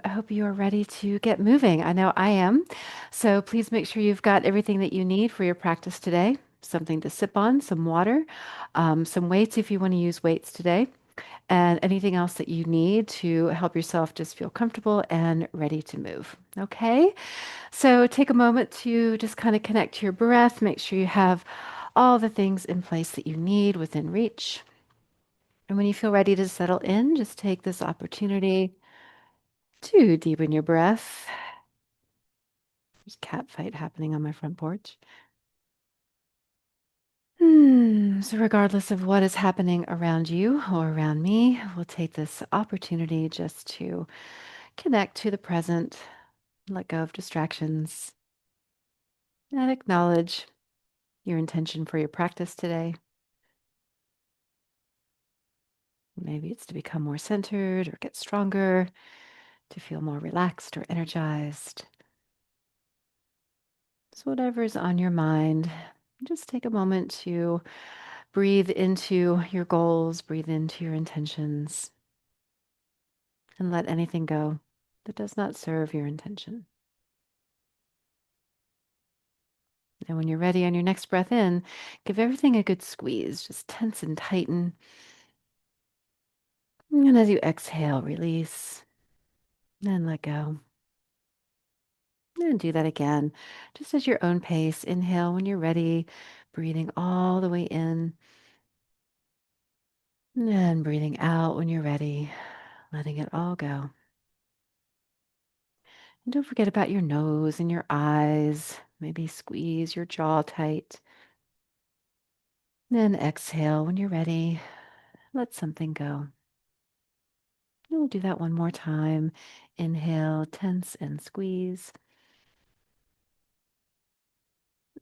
I hope you are ready to get moving. I know I am. So please make sure you've got everything that you need for your practice today. Something to sip on, some water, some weights if you want to use weights today, and anything else that you need to help yourself just feel comfortable and ready to move. Okay? So take a moment to just kind of connect to your breath. Make sure you have all the things in place that you need within reach. And when you feel ready to settle in, just take this opportunity to deepen your breath. There's a cat fight happening on my front porch. So, regardless of what is happening around you or around me, we'll take this opportunity just to connect to the present, let go of distractions, and acknowledge your intention for your practice today. Maybe it's to become more centered or get stronger, to feel more relaxed or energized. So, whatever is on your mind, just take a moment to breathe into your goals, breathe into your intentions, and let anything go that does not serve your intention. And when you're ready on your next breath in, give everything a good squeeze. Just tense and tighten. And as you exhale, release and let go. And do that again, just at your own pace. Inhale when you're ready, breathing all the way in. And breathing out when you're ready, letting it all go. And don't forget about your nose and your eyes. Maybe squeeze your jaw tight. Then exhale when you're ready. Let something go. And we'll do that one more time. Inhale, tense and squeeze.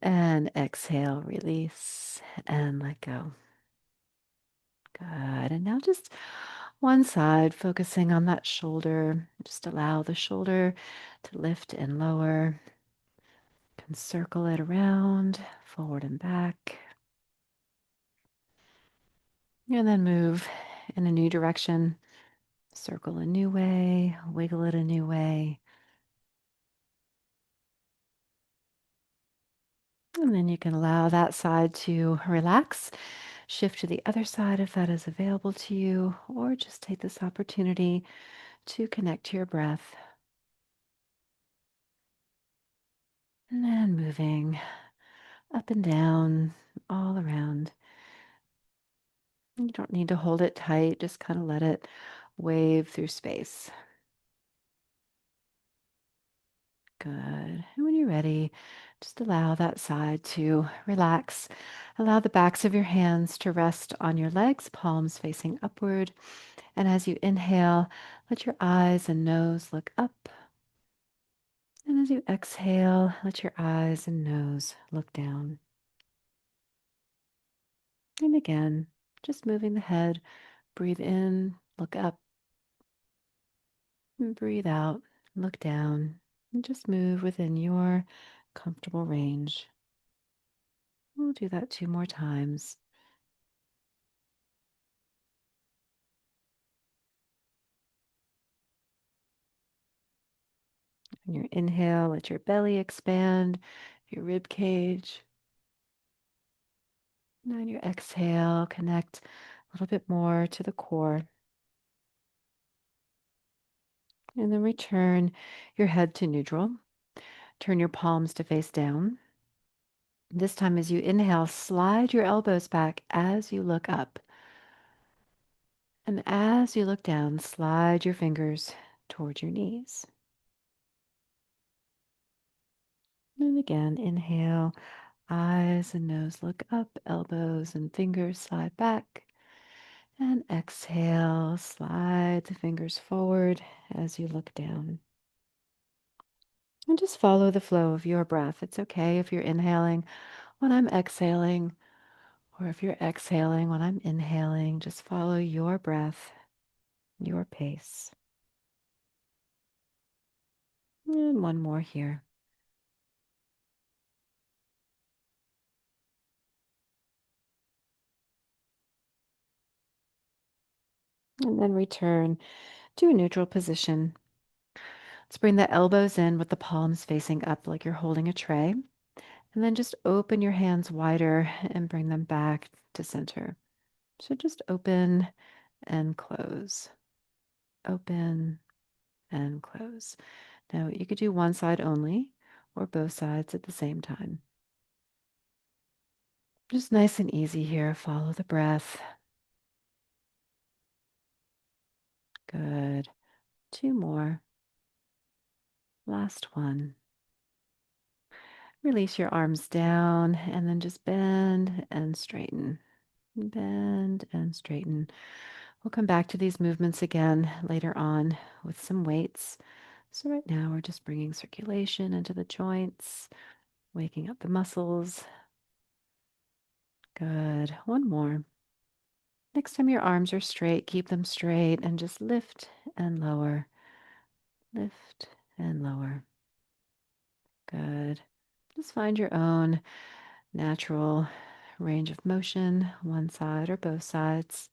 And exhale, release and let go. Good. And now just one side, focusing on that shoulder. Just allow the shoulder to lift and lower. You can circle it around, forward and back. And then move in a new direction. Circle a new way, wiggle it a new way. And then you can allow that side to relax. Shift to the other side if that is available to you, or just take this opportunity to connect to your breath. And then moving up and down, all around. You don't need to hold it tight, just kind of let it wave through space. Good. And when you're ready, just allow that side to relax. Allow the backs of your hands to rest on your legs, palms facing upward. And as you inhale, let your eyes and nose look up. And as you exhale, let your eyes and nose look down. And again, just moving the head. Breathe in, look up, and breathe out, look down, and just move within your comfortable range. We'll do that two more times. On your inhale, let your belly expand, your rib cage. And on your exhale, connect a little bit more to the core. And then return your head to neutral. Turn your palms to face down. This time, as you inhale, slide your elbows back as you look up. And as you look down, slide your fingers towards your knees. And again, inhale, eyes and nose look up, elbows and fingers slide back. And exhale, slide the fingers forward as you look down. And just follow the flow of your breath. It's okay if you're inhaling when I'm exhaling, or if you're exhaling when I'm inhaling. Just follow your breath, your pace. And one more here. And then return to a neutral position. Let's bring the elbows in with the palms facing up like you're holding a tray. And then just open your hands wider and bring them back to center. So just open and close, open and close. Now you could do one side only or both sides at the same time. Just nice and easy here. Follow the breath. Good. Two more. Last one. Release your arms down and then just bend and straighten. Bend and straighten. We'll come back to these movements again later on with some weights. So right now we're just bringing circulation into the joints, waking up the muscles. Good. One more. Next time your arms are straight, keep them straight and just lift and lower. Lift and lower. Good. Just find your own natural range of motion, one side or both sides.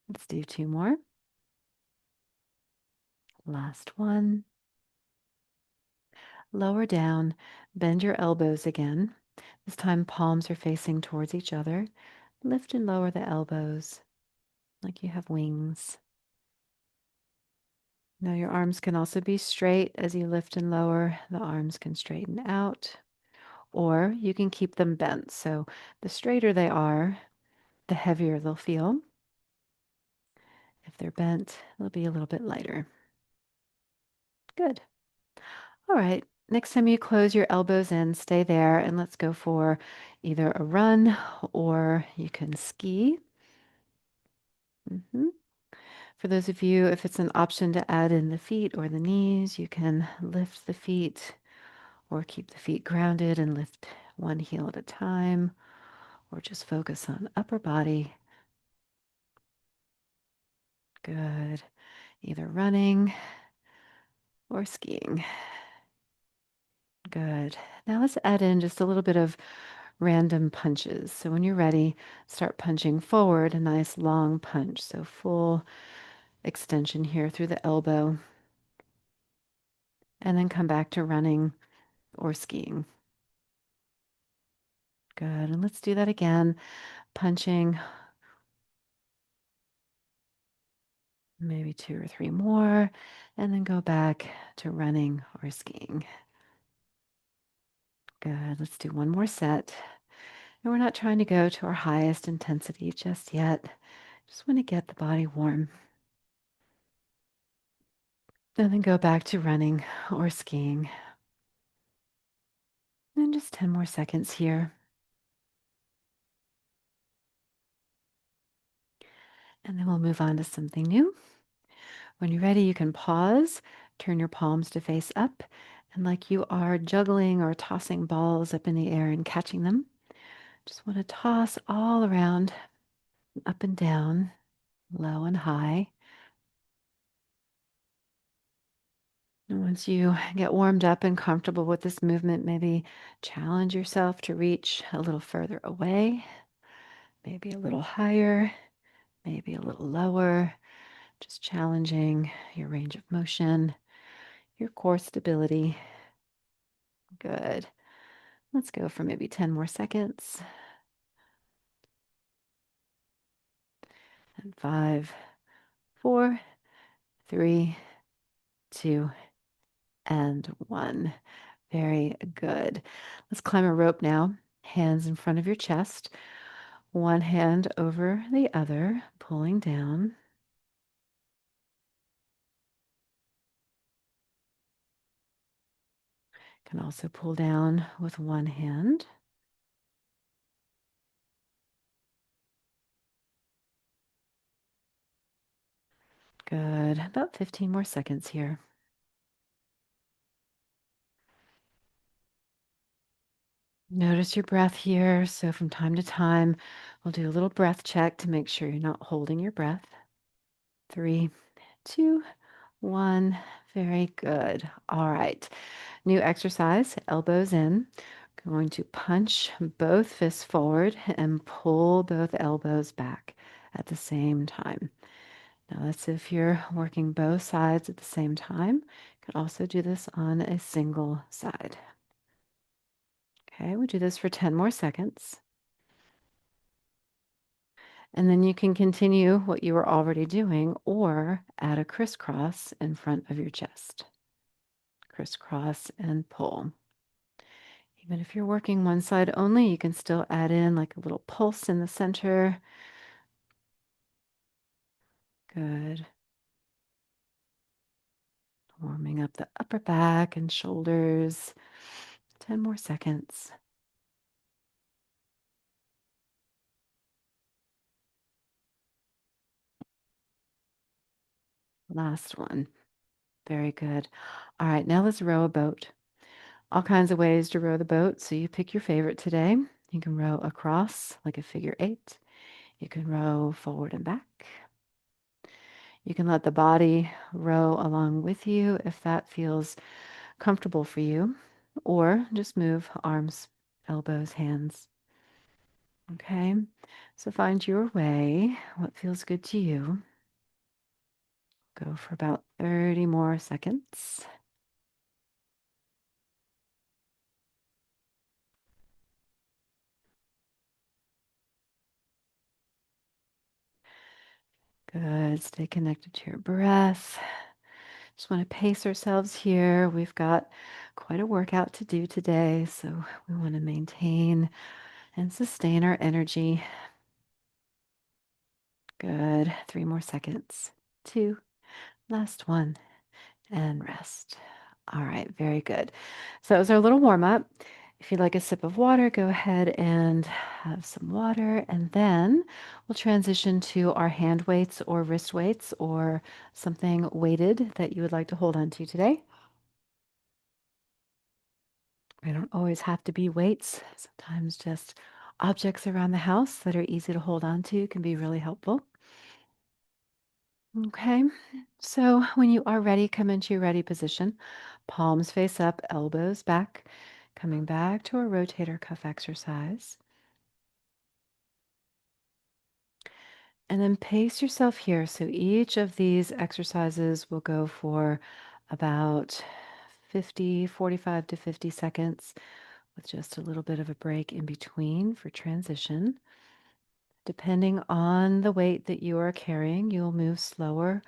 Let's do two more. Last one. Lower down, bend your elbows again. This time palms are facing towards each other. Lift and lower the elbows like you have wings. Now your arms can also be straight as you lift and lower. The arms can straighten out, or you can keep them bent. So the straighter they are, the heavier they'll feel. If they're bent, they'll be a little bit lighter. Good. All right. Next time you close your elbows in, stay there and let's go for either a run or you can ski. Mhm. For those of you, if it's an option to add in the feet or the knees, you can lift the feet or keep the feet grounded and lift one heel at a time, or just focus on upper body. Good. Either running or skiing. Good. Now let's add in just a little bit of random punches. So when you're ready, start punching forward, a nice long punch. So full extension here through the elbow. And then come back to running or skiing. Good. And let's do that again. Punching, maybe two or three more, and then go back to running or skiing. Good. Let's do one more set. And we're not trying to go to our highest intensity just yet. Just want to get the body warm. And then go back to running or skiing. And just 10 more seconds here. And then we'll move on to something new. When you're ready, you can pause, turn your palms to face up, and like you are juggling or tossing balls up in the air and catching them, just want to toss all around, up and down, low and high. And once you get warmed up and comfortable with this movement, maybe challenge yourself to reach a little further away, maybe a little higher, maybe a little lower, just challenging your range of motion, your core stability. Good. Let's go for maybe 10 more seconds. And five, four, three, two, and one. Very good. Let's climb a rope now. Hands in front of your chest. One hand over the other, pulling down. Can also pull down with one hand. Good. About 15 more seconds here. Notice your breath here. So from time to time, we'll do a little breath check to make sure you're not holding your breath. Three, two, one. Very good. All right. New exercise, elbows in. Going to punch both fists forward and pull both elbows back at the same time. Now that's if you're working both sides at the same time. You can also do this on a single side. Okay, we'll do this for 10 more seconds. And then you can continue what you were already doing or add a crisscross in front of your chest. Crisscross and pull. Even if you're working one side only, you can still add in like a little pulse in the center. Good. Warming up the upper back and shoulders. 10 more seconds. Last one. Very good. All right, now let's row a boat. All kinds of ways to row the boat. So you pick your favorite today. You can row across like a figure eight. You can row forward and back. You can let the body row along with you if that feels comfortable for you, or just move arms, elbows, hands. Okay, so find your way, what feels good to you. Go for about 30 more seconds. Good. Stay connected to your breath. Just want to pace ourselves here. We've got quite a workout to do today, so we want to maintain and sustain our energy. Good. 3 more seconds. 2. Last one. And rest. All right. Very good. So that was our little warm up. If you'd like a sip of water, go ahead and have some water. And then we'll transition to our hand weights or wrist weights or something weighted that you would like to hold on to today. They don't always have to be weights. Sometimes just objects around the house that are easy to hold on to can be really helpful. Okay, so when you are ready, come into your ready position. Palms face up, elbows back, coming back to a rotator cuff exercise. And then pace yourself here. So each of these exercises will go for about 45 to 50 seconds with just a little bit of a break in between for transition. Depending on the weight that you are carrying, you'll move slower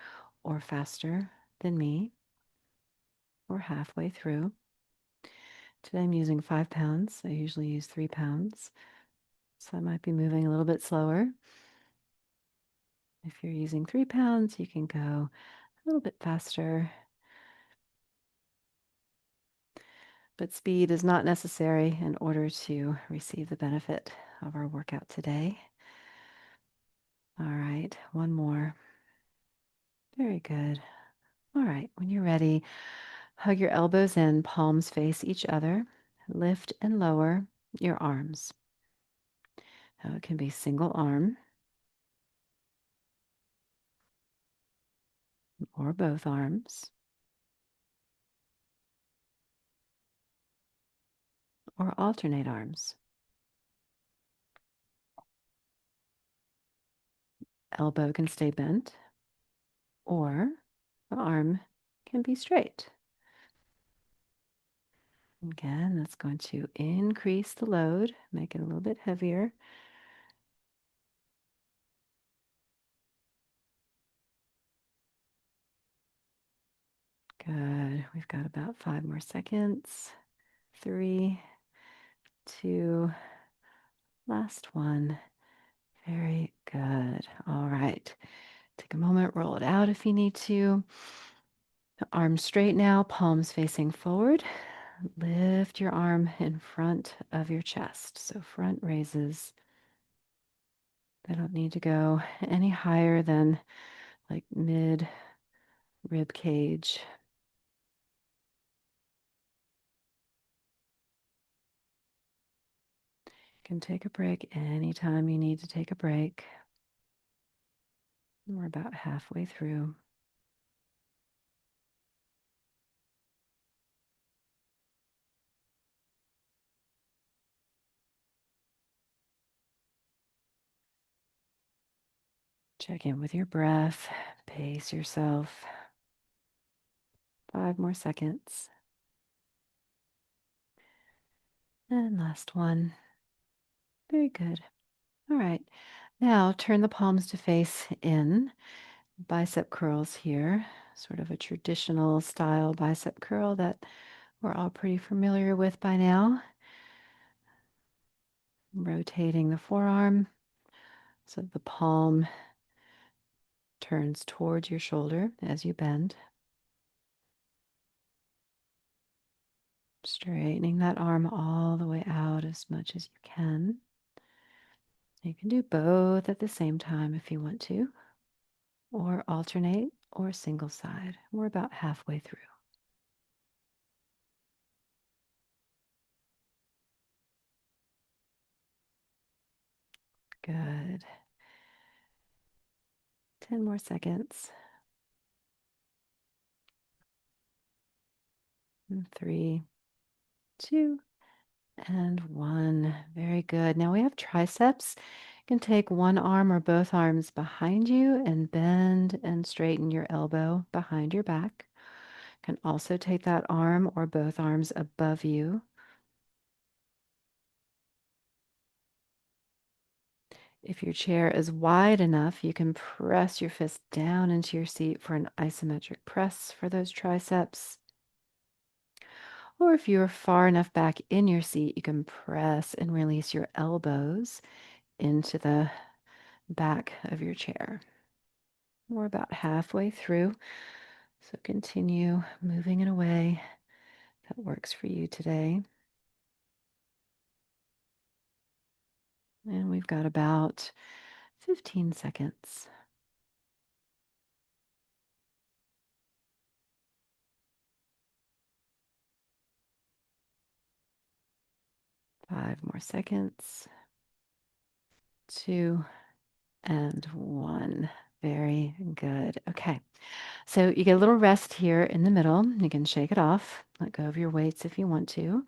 or faster than me or halfway through. Today I'm using 5 pounds. I usually use 3 pounds. So I might be moving a little bit slower. If you're using 3 pounds, you can go a little bit faster. But speed is not necessary in order to receive the benefit of our workout today. All right, one more. Very good. All right, when you're ready, hug your elbows in, palms face each other. Lift and lower your arms. Now it can be single arm or both arms or alternate arms. Elbow can stay bent or the arm can be straight. Again, that's going to increase the load, make it a little bit heavier. Good. We've got about 5 more seconds. 3, 2, last one. Very good. All right. Take a moment, roll it out if you need to. The arms straight now, palms facing forward. Lift your arm in front of your chest. So front raises. They don't need to go any higher than like mid rib cage. You can take a break anytime you need to take a break. We're about halfway through. Check in with your breath. Pace yourself. 5 more seconds. And last one. Very good. All right. Now turn the palms to face in. Bicep curls here. Sort of a traditional style bicep curl that we're all pretty familiar with by now. Rotating the forearm so the palm turns towards your shoulder as you bend. Straightening that arm all the way out as much as you can. You can do both at the same time if you want to, or alternate or single side. We're about halfway through. Good. 10 more seconds. And 3, 2, and 1. Very good. Now we have triceps. You can take one arm or both arms behind you and bend and straighten your elbow behind your back. You can also take that arm or both arms above you. If your chair is wide enough, you can press your fist down into your seat for an isometric press for those triceps. Or if you're far enough back in your seat, you can press and release your elbows into the back of your chair. We're about halfway through, so continue moving in a way that works for you today. And we've got about 15 seconds. 5 more seconds. 2 and 1. Very good. Okay. So you get a little rest here in the middle. You can shake it off. Let go of your weights if you want to.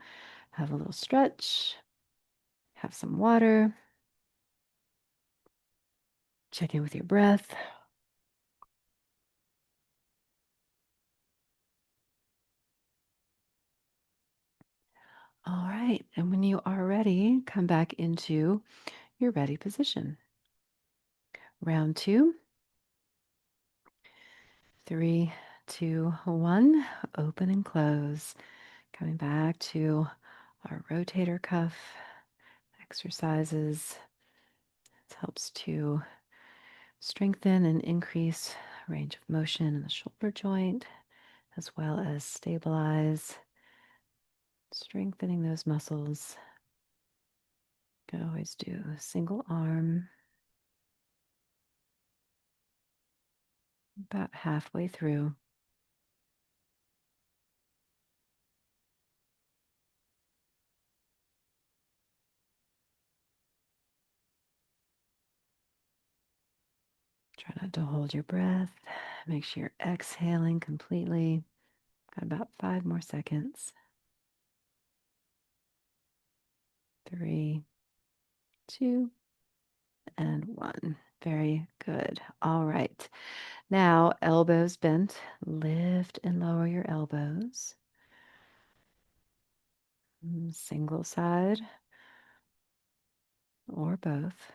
Have a little stretch. Have some water. Check in with your breath. All right. And when you are ready, come back into your ready position. Round 2. 3, 2, 1. Open and close. Coming back to our rotator cuff exercises. It helps to strengthen and increase range of motion in the shoulder joint, as well as stabilize, strengthening those muscles. You can always do a single arm. About halfway through. Try not to hold your breath. Make sure you're exhaling completely. Got about 5 more seconds. 3, 2, and 1. Very good. All right. Now, elbows bent. Lift and lower your elbows. Single side or both.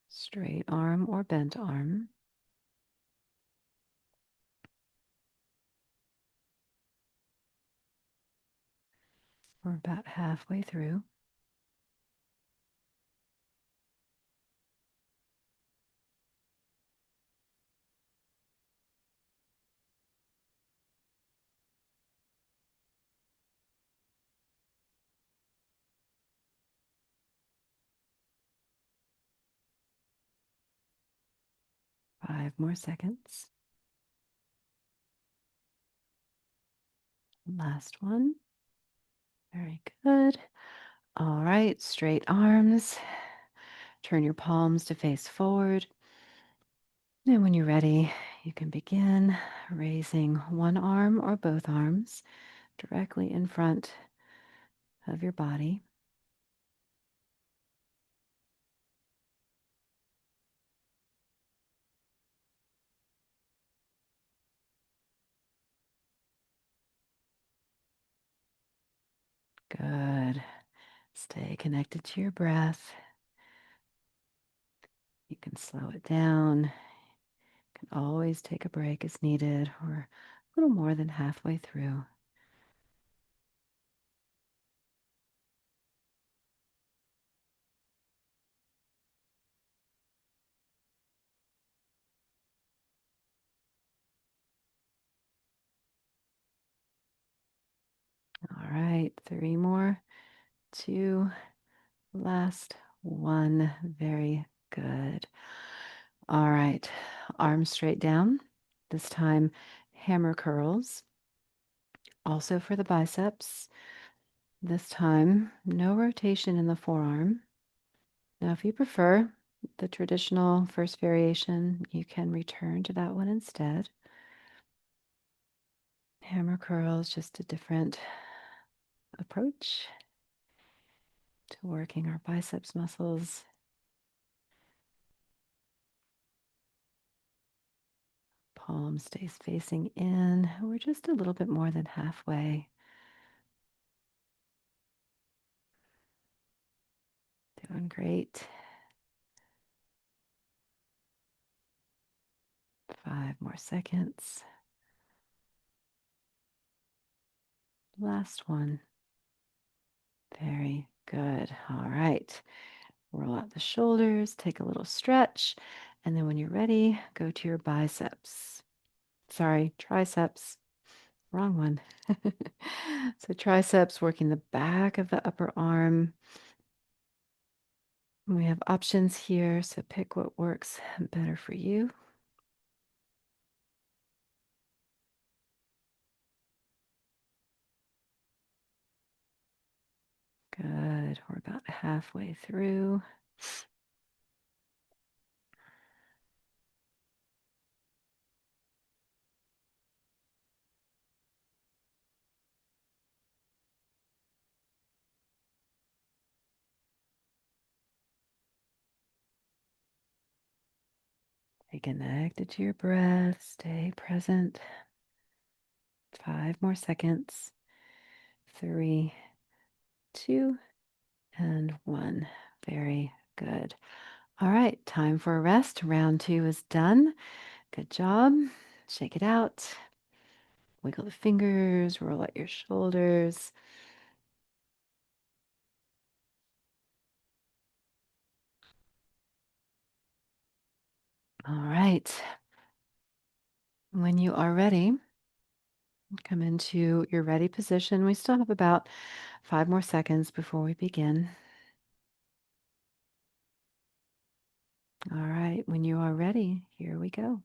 Straight arm or bent arm. We're about halfway through. 5 more seconds. Last one. Very good. All right, straight arms. Turn your palms to face forward. And when you're ready, you can begin raising one arm or both arms directly in front of your body. Stay connected to your breath. You can slow it down. You can always take a break as needed or a little more than halfway through. All right, 3 more, 2, last 1. Very good. All right, arms straight down. This time, hammer curls. Also for the biceps. This time, no rotation in the forearm. Now, if you prefer the traditional first variation, you can return to that one instead. Hammer curls, just a different approach to working our biceps muscles. Palm stays facing in. We're just a little bit more than halfway. Doing great. 5 more seconds. Last one. Very good. All right. Roll out the shoulders, take a little stretch, and then when you're ready, go to your biceps. Sorry, triceps. Wrong one. So triceps working the back of the upper arm. We have options here, so pick what works better for you. Good. We're about halfway through. Stay connected to your breath. Stay present. 5 more seconds. 3, 2, and 1. Very good. All right, time for a rest. Round 2 is done. Good job. Shake it out. Wiggle the fingers, roll out your shoulders. All right. When you are ready, come into your ready position. We still have about 5 more seconds before we begin. All right, when you are ready, here we go.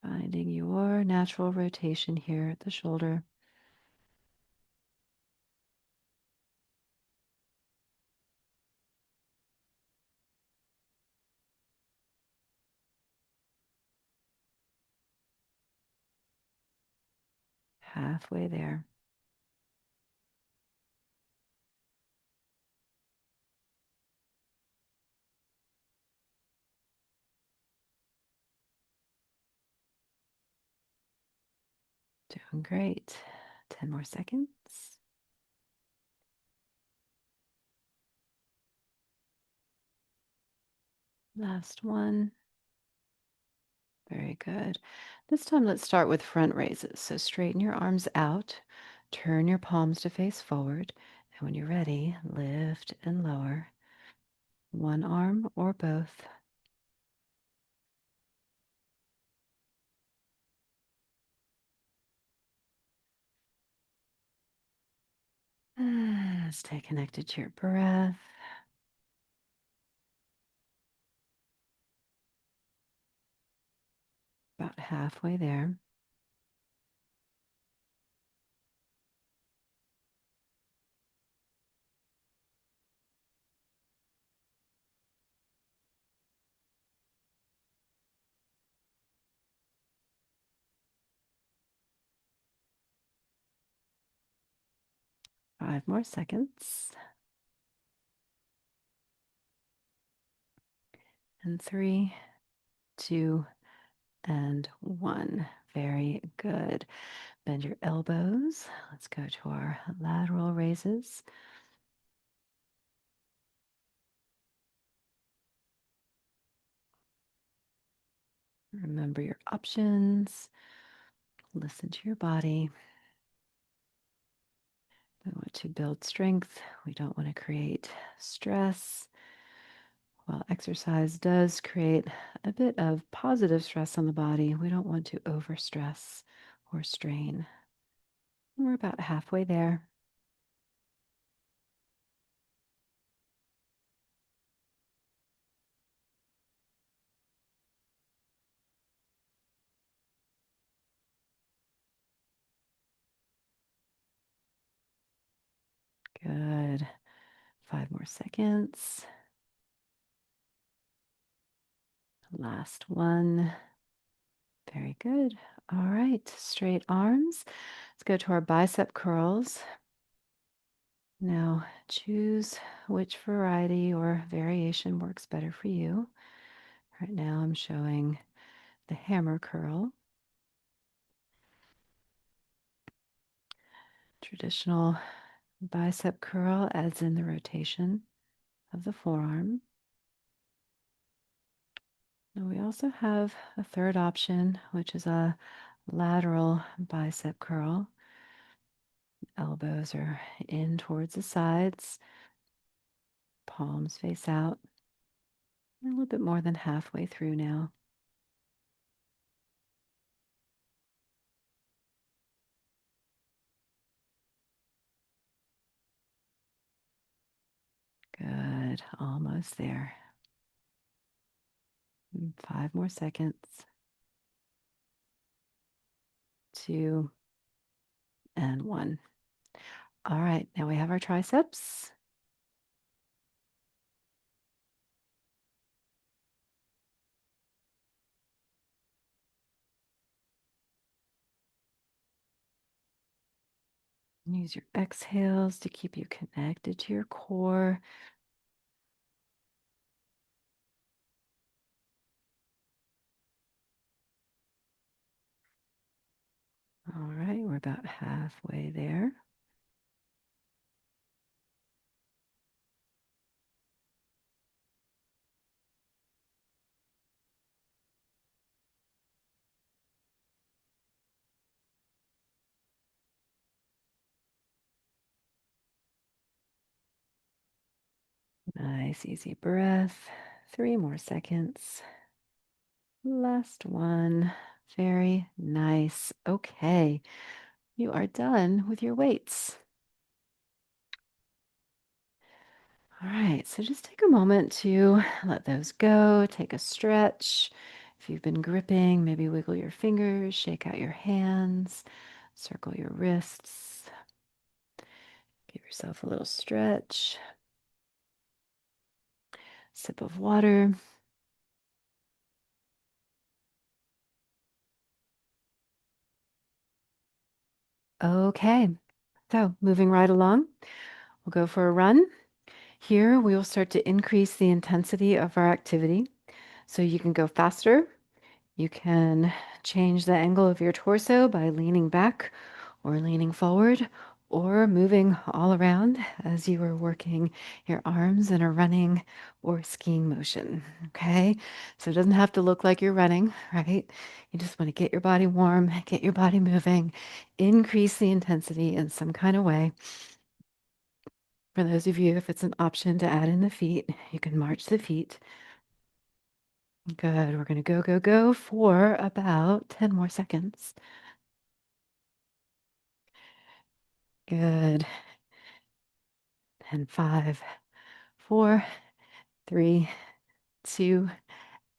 Finding your natural rotation here at the shoulder. Halfway there. Doing great. 10 more seconds. Last one. Very good. This time, let's start with front raises. So straighten your arms out, turn your palms to face forward, and when you're ready, lift and lower one arm or both. Stay connected to your breath. About halfway there. Five more seconds. And 3, 2, and 1. Very good. Bend your elbows. Let's go to our lateral raises. Remember your options. Listen to your body. We want to build strength. We don't want to create stress. While exercise does create a bit of positive stress on the body, we don't want to overstress or strain. We're about halfway there. Good. 5 more seconds. Last one. Very good. All right, straight arms. Let's go to our bicep curls. Now, choose which variety or variation works better for you. Right now, I'm showing the hammer curl. Traditional bicep curl adds in the rotation of the forearm. Now, we also have a third option, which is a lateral bicep curl. Elbows are in towards the sides, palms face out. We're a little bit more than halfway through now. Good, almost there. 5 more seconds. 2 and 1. All right, now we have our triceps. Use your exhales to keep you connected to your core. All right, we're about halfway there. Nice, easy breath. 3 more seconds. Last one. Very nice. Okay, you are done with your weights. All right, so just take a moment to let those go. Take a stretch. If you've been gripping, maybe wiggle your fingers, shake out your hands, circle your wrists. Give yourself a little stretch. Sip of water. Okay, so moving right along, we'll go for a run. Here, we will start to increase the intensity of our activity. So you can go faster. You can change the angle of your torso by leaning back or leaning forward or moving all around as you are working your arms in a running or skiing motion. Okay, so it doesn't have to look like you're running, right? You just want to get your body warm, get your body moving, increase the intensity in some kind of way. For those of you, if it's an option to add in the feet, you can march the feet. Good. We're going to go, go, go for about 10 more seconds. Good. And 5, 4, 3, 2,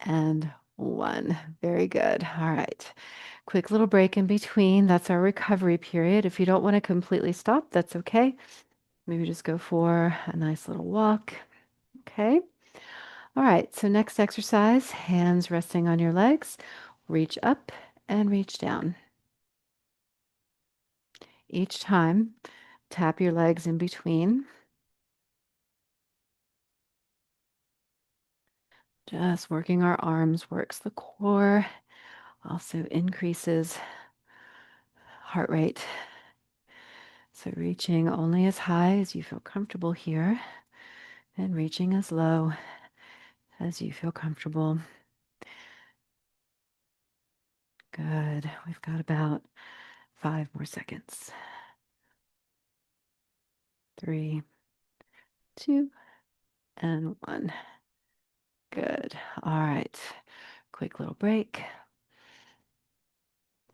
and 1. Very good. All right. Quick little break in between. That's our recovery period. If you don't want to completely stop, that's okay. Maybe just go for a nice little walk. Okay. All right. So next exercise, hands resting on your legs. Reach up and reach down. Each time, tap your legs in between. Just working our arms works the core, Also increases heart rate. So reaching only as high as you feel comfortable here and reaching as low as you feel comfortable. Good. We've got about 5 more seconds. 3, 2, and 1. Good. All right. Quick little break.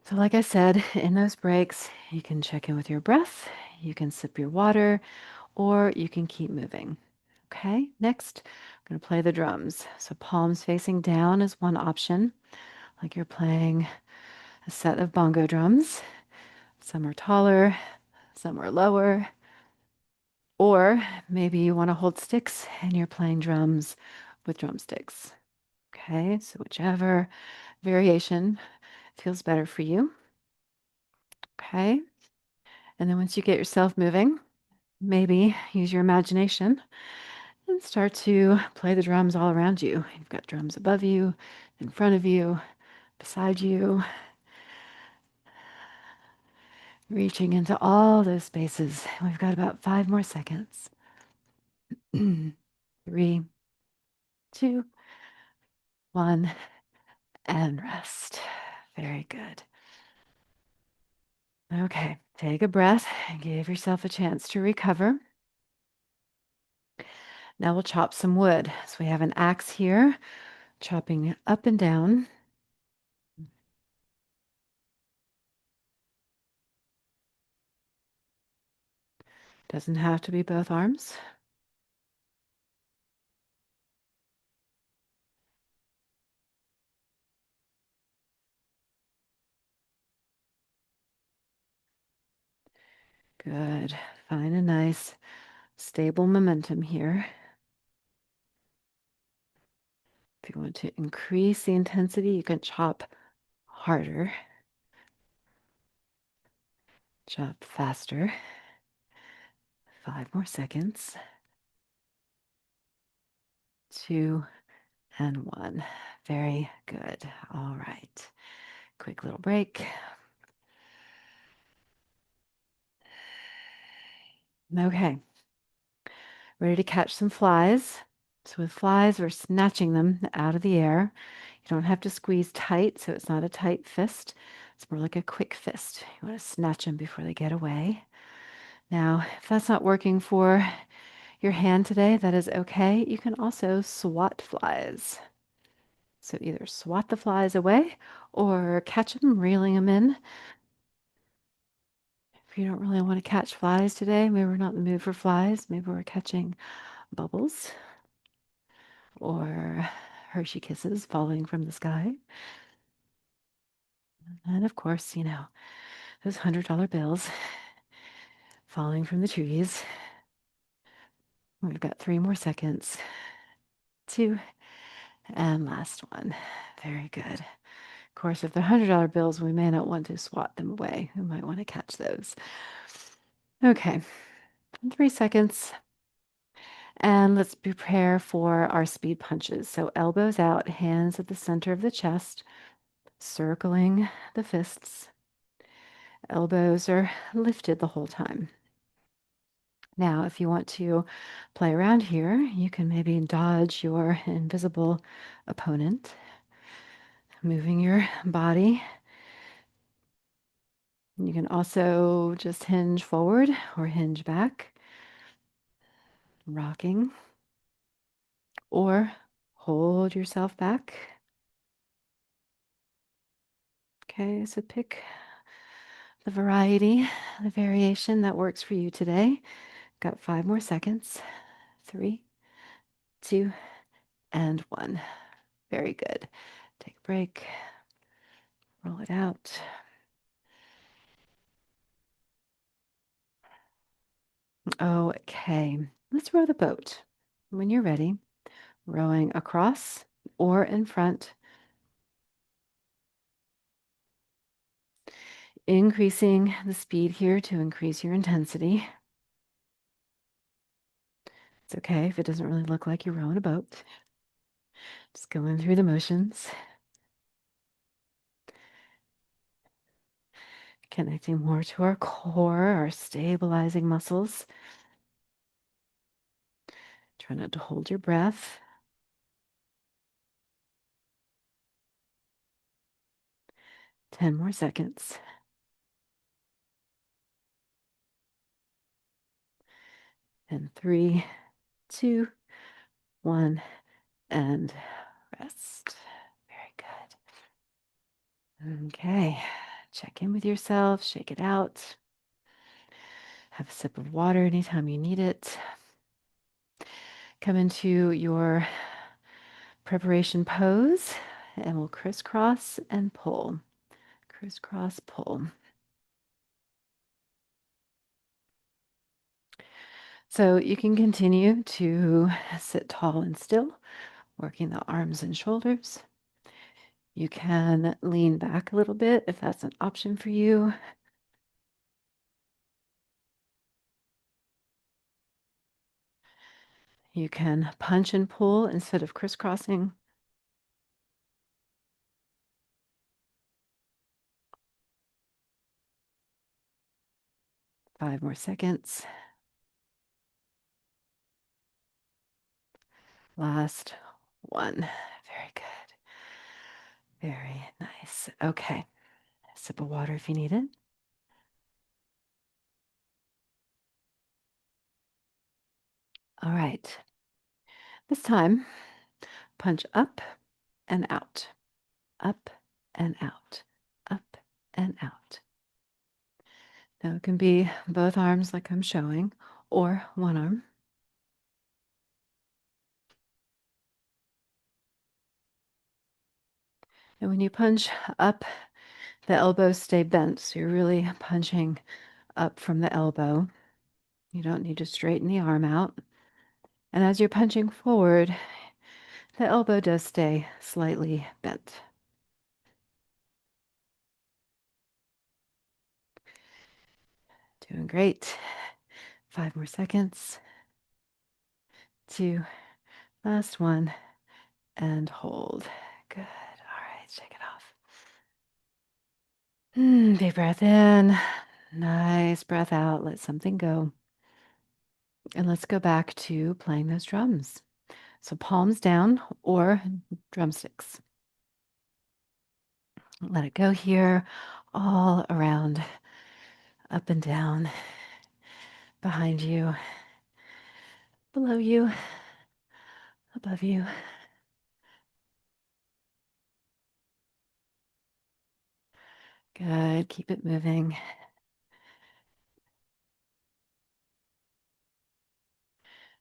So, like I said, in those breaks, you can check in with your breath, you can sip your water, or you can keep moving. Okay, next, I'm going to play the drums. So, palms facing down is one option, like you're playing a set of bongo drums. Some are taller, some are lower. Or maybe you want to hold sticks and you're playing drums with drumsticks. Okay, so whichever variation feels better for you. Okay, and then once you get yourself moving, maybe use your imagination and start to play the drums all around you. You've got drums above you, in front of you, beside you, reaching into all those spaces. We've got about 5 more seconds. 3, 2, 1, and rest. Very good. Okay, take a breath and give yourself a chance to recover. Now we'll chop some wood. So we have an axe here, chopping up and down. Doesn't have to be both arms. Good. Find a nice stable momentum here. If you want to increase the intensity, you can chop harder, chop faster. 5 more seconds. 2 and 1. Very good. All right. Quick little break. Okay. Ready to catch some flies. So with flies, we're snatching them out of the air. You don't have to squeeze tight, so it's not a tight fist. It's more like a quick fist. You want to snatch them before they get away. Now, if that's not working for your hand today, that is okay. You can also swat flies. So either swat the flies away or catch them, reeling them in. If you don't really want to catch flies today, maybe we're not in the mood for flies. Maybe we're catching bubbles or Hershey kisses falling from the sky. And of course, those $100 bills falling from the trees. We've got 3 more seconds. 2, and last one. Very good. Of course, if they're $100 bills, we may not want to swat them away. We might want to catch those. Okay, 3 seconds. And let's prepare for our speed punches. So elbows out, hands at the center of the chest, circling the fists. Elbows are lifted the whole time. Now, if you want to play around here, you can maybe dodge your invisible opponent, moving your body. You can also just hinge forward or hinge back, rocking, or hold yourself back. Okay, so pick the variety, the variation that works for you today. Got 5 more seconds. 3, 2, and 1. Very good. Take a break. Roll it out. Okay, let's row the boat. When you're ready, rowing across or in front, increasing the speed here to increase your intensity. It's okay if it doesn't really look like you're rowing a boat. Just going through the motions. connecting more to our core, our stabilizing muscles. Try not to hold your breath. 10 more seconds. And 3, 2, 1, and rest. Very good. Okay. Check in with yourself, shake it out. Have a sip of water anytime you need it. Come into your preparation pose and we'll crisscross and pull. Crisscross, pull. So you can continue to sit tall and still, working the arms and shoulders. You can lean back a little bit if that's an option for you. You can punch and pull instead of crisscrossing. 5 more seconds. Last one. Very good. Very nice. Okay. Sip of water if you need it. All right. This time, punch up and out, up and out, up and out. Now it can be both arms like I'm showing, or one arm. And when you punch up, the elbows stay bent, so you're really punching up from the elbow. You don't need to straighten the arm out. And as you're punching forward, the elbow does stay slightly bent. Doing great. 5 more seconds. 2, last one, and hold. Good. All right, shake it off. Big breath in. Nice breath out. Let something go. And let's go back to playing those drums. So palms down or drumsticks. Let it go here, all around, up and down, behind you, below you, above you. Good. Keep it moving.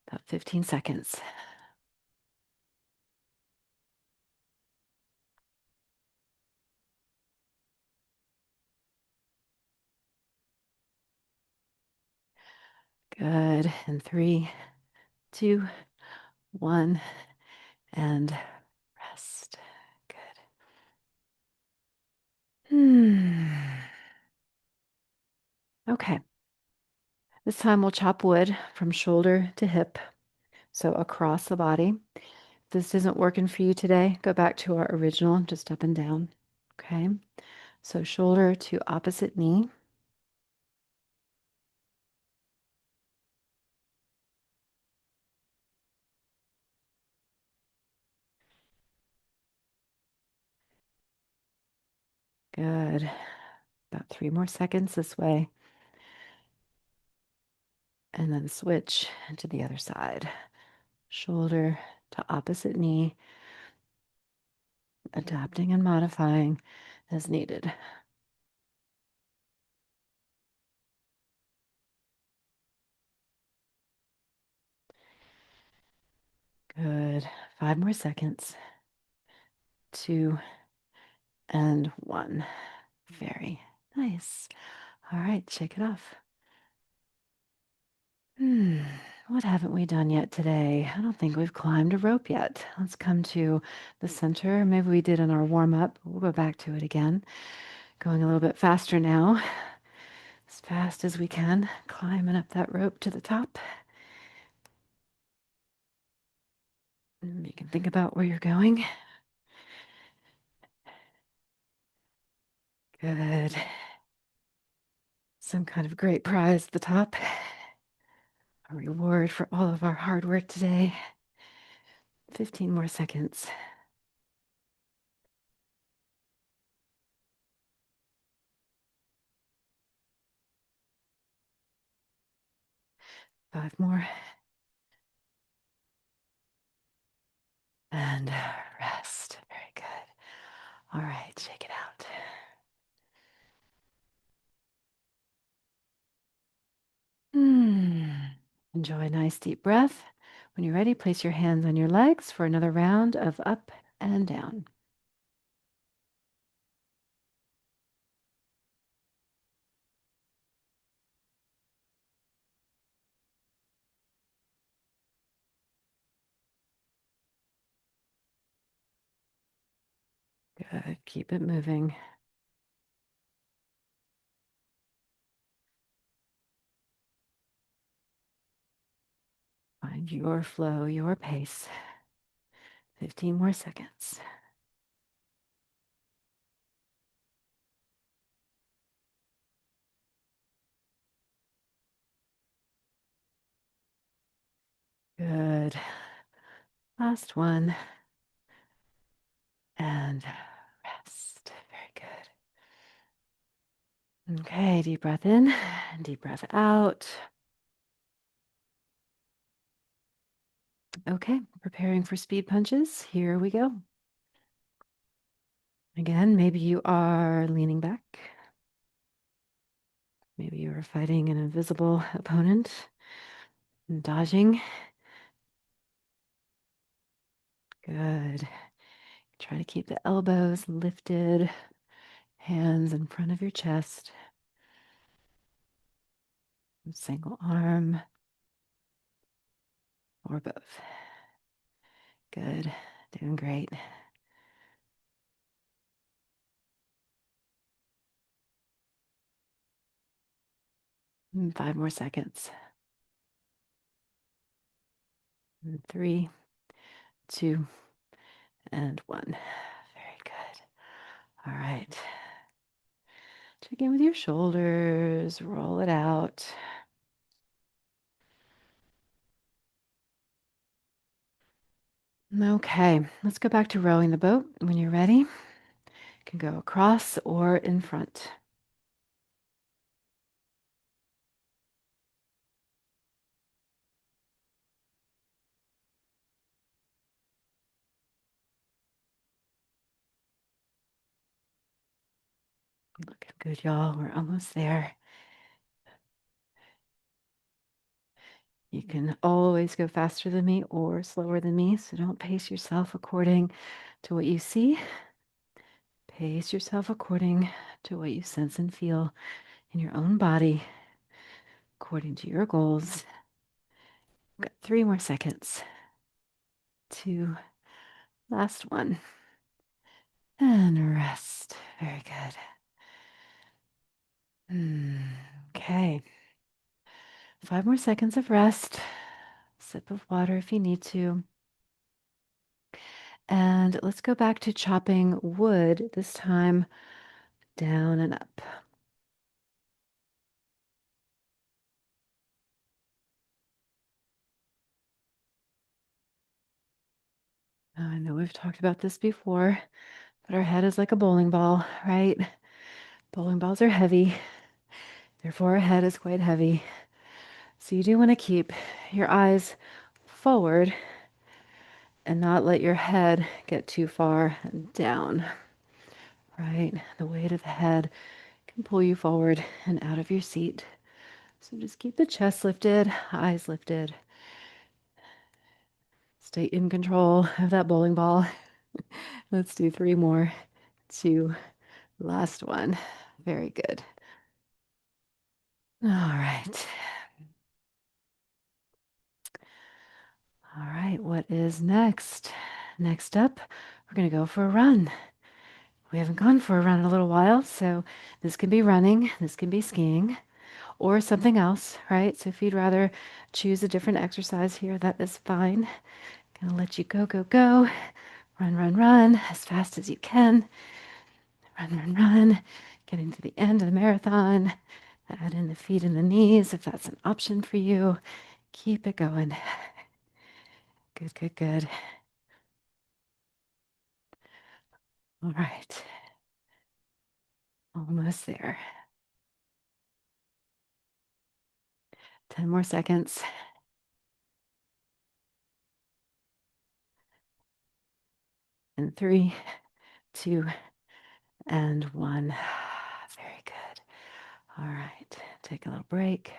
About 15 seconds. Good. And 3, 2, 1, and rest. Good. Okay. This time we'll chop wood from shoulder to hip, so across the body. If this isn't working for you today, go back to our original, just up and down. Okay. So shoulder to opposite knee. Good. About 3 more seconds this way. And then switch to the other side. Shoulder to opposite knee, adapting and modifying as needed. Good. 5 more seconds. 2 and 1. Very nice. All right, shake it off. What haven't we done yet today? I don't think we've climbed a rope yet. Let's come to the center. Maybe we did in our warm up. We'll go back to it again. Going a little bit faster now. As fast as we can. Climbing up that rope to the top. You can think about where you're going. Good. some kind of great prize at the top. A reward for all of our hard work today. 15 more seconds. Five more. And rest. Very good. All right, shake it out. Enjoy a nice deep breath. When you're ready, place your hands on your legs for another round of up and down. Good. Keep it moving. Find your flow, your pace. 15 more seconds. Good. Last one. And rest. Very good. Okay, deep breath in and deep breath out. Okay, preparing for speed punches. Here we go. Again, maybe you are leaning back. Maybe you are fighting an invisible opponent and dodging. Good. Try to keep the elbows lifted, hands in front of your chest. Single arm or both. Good. Doing great. And 5 more seconds. And 3, 2, and 1. Very good. All right. Check in with your shoulders. Roll it out. Okay, let's go back to rowing the boat. When you're ready, you can go across or in front. Looking good, y'all. We're almost there. You can always go faster than me or slower than me, so don't pace yourself according to what you see. Pace yourself according to what you sense and feel in your own body, according to your goals. We've got 3 more seconds. 2, last one. And rest. Very good. Okay. 5 more seconds of rest. Sip of water if you need to. And let's go back to chopping wood, this time down and up. Now, I know we've talked about this before, but our head is like a bowling ball, right? Bowling balls are heavy, therefore our head is quite heavy. So you do want to keep your eyes forward and not let your head get too far down, right? The weight of the head can pull you forward and out of your seat. So just keep the chest lifted, eyes lifted. Stay in control of that bowling ball. Let's do 3 more. 2, last one. Very good. All right. All right, what is next? Next up, we're going to go for a run. We haven't gone for a run in a little while, so this can be running, this can be skiing, or something else, right? So if you'd rather choose a different exercise here, that is fine. Gonna let you go, go, go. Run, run, run as fast as you can. Run, run, run. Getting to the end of the marathon Add in the feet and the knees if that's an option for you. Keep it going. Good, good, good. All right. Almost there. 10 more seconds. And 3, 2, and 1. Very good. All right. Take a little break.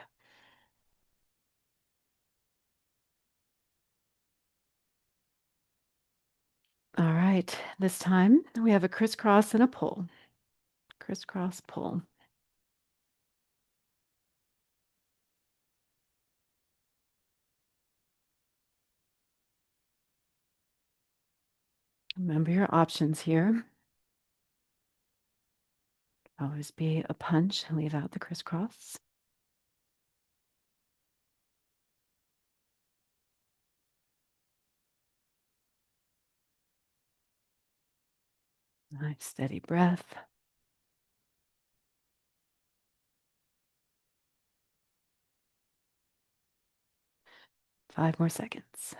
All right. This time we have a crisscross and a pull. Crisscross pull. Remember your options here. Always be a punch and leave out the crisscross. Nice steady breath. 5 more seconds.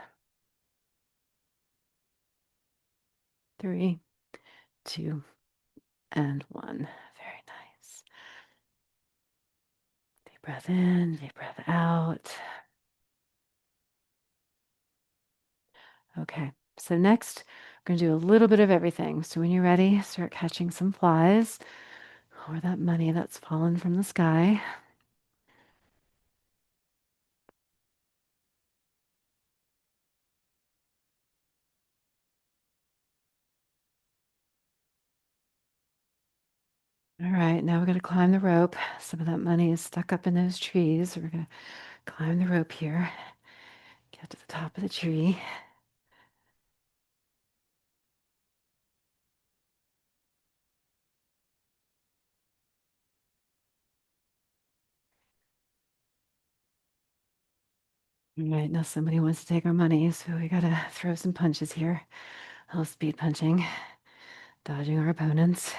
3, 2, and 1. Very nice. Deep breath in, deep breath out. Okay, so next we're going to do a little bit of everything. So when you're ready, start catching some flies or that money that's fallen from the sky. All right, now we're going to climb the rope. Some of that money is stuck up in those trees. We're going to climb the rope here, get to the top of the tree. All right, now somebody wants to take our money, so we got to throw some punches here. A little speed punching, dodging our opponents.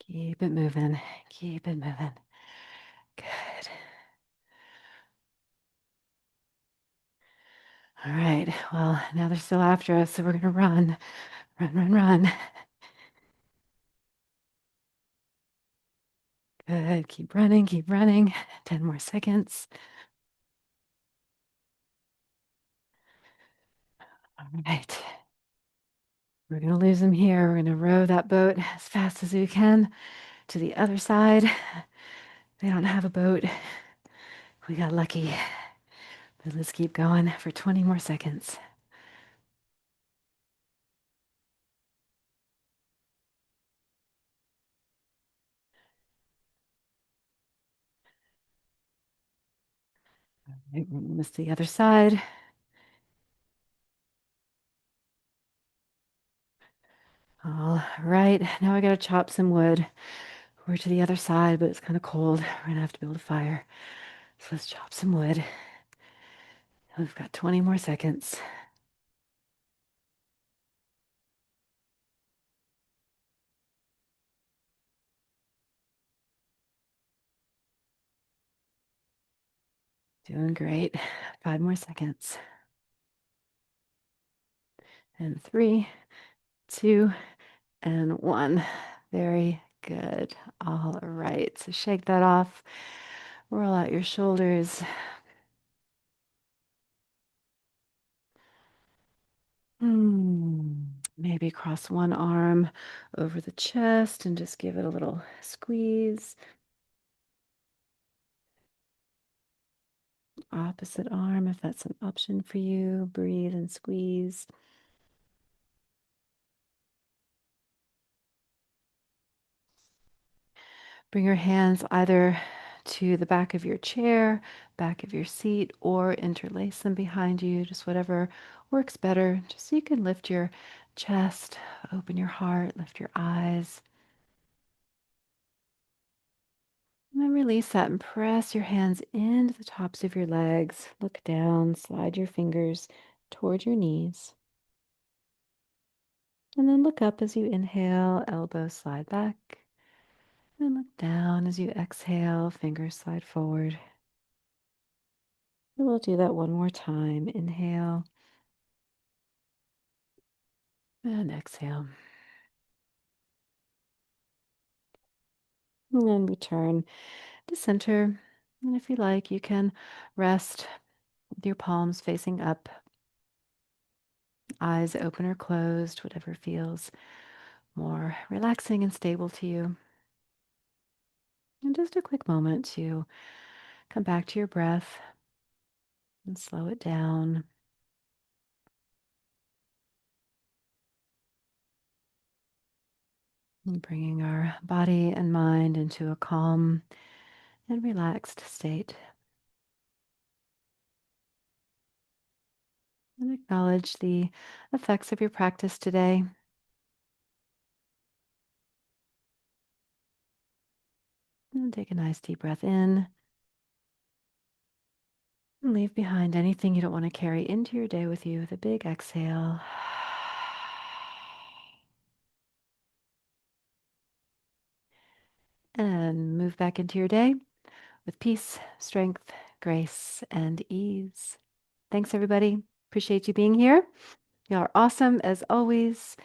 Keep it moving. Keep it moving. Good. All right. Well, now they're still after us, so we're going to run. Run, run, run. Good. Keep running. Keep running. 10 more seconds. All right. We're going to lose them here. We're going to row that boat as fast as we can to the other side. They don't have a boat. We got lucky. But let's keep going for 20 more seconds. Right, we're almost to the other side. All right, now I gotta chop some wood. We're to the other side, but it's kind of cold. We're gonna have to build a fire. So let's chop some wood. We've got 20 more seconds. Doing great. 5 more seconds. And 3, 2, and 1. Very good. All right. So shake that off. Roll out your shoulders. Maybe cross one arm over the chest and just give it a little squeeze. Opposite arm, if that's an option for you, breathe and squeeze. Bring your hands either to the back of your chair, back of your seat, or interlace them behind you, just whatever works better, just so you can lift your chest, open your heart, lift your eyes. And then release that and press your hands into the tops of your legs. Look down, slide your fingers toward your knees. And then look up as you inhale, elbows slide back. And look down as you exhale, fingers slide forward. And we'll do that one more time. Inhale and exhale. And then return to center. And if you like, you can rest with your palms facing up, eyes open or closed, whatever feels more relaxing and stable to you. And just a quick moment to come back to your breath and slow it down. And bringing our body and mind into a calm and relaxed state. And acknowledge the effects of your practice today. And take a nice deep breath in. And leave behind anything you don't want to carry into your day with you with a big exhale. And move back into your day with peace, strength, grace, and ease. Thanks, everybody. Appreciate you being here. You are awesome as always.